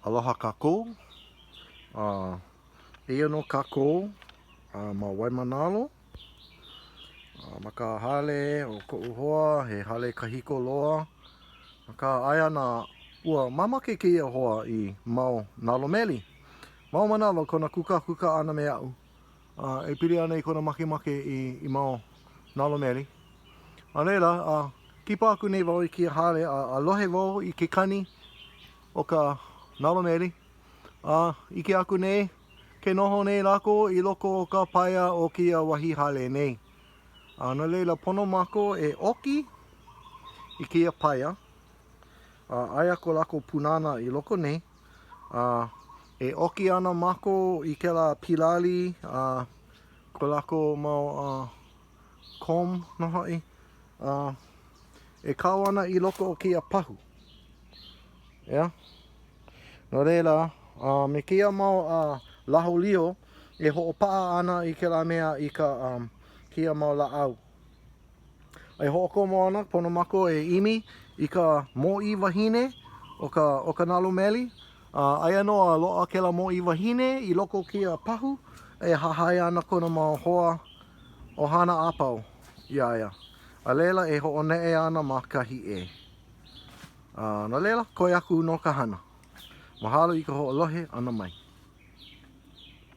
Aloha kākou, eia no kākou ma Waimanalo, ma ka hale o ko'u hoa, he hale kahiko loa, ka aia na ua mamake keia hoa i mau Nalomeli. Mau manalo kona kuka ana me a'u, e piri ana i kona makemake i mau Nalomeli. A leila, kipa aku nei wau i kia hale, alohe wau i ke kani o ka Nalomeli. Ike aku nei, ke noho nei lako i loko o ka paia o kia wahi hale nei. Na leila pono mako e oki i kia paia. Aia ko lako punana i loko nei. E oki ana mako i ke la pilali, ko lako mau kom no hai. E kau ana i loko o kia pahu. Yeah? No leila, me kia mau laholio e ho'opaa ana i ke la mea i ka kia mau la'au. E ho'okomo ana pono mako e imi i ka mo'i wahine o ka Nalomeli. Aia no a lo'a ke la mo'i wahine i loko kia pahu e hahai ana kona mau hoa o hana apau iaia. A leila e ho'one'e ana ma ka hi'e. No leila, koe aku no ka hana. Mahalo i ka ho'olohe ana mai.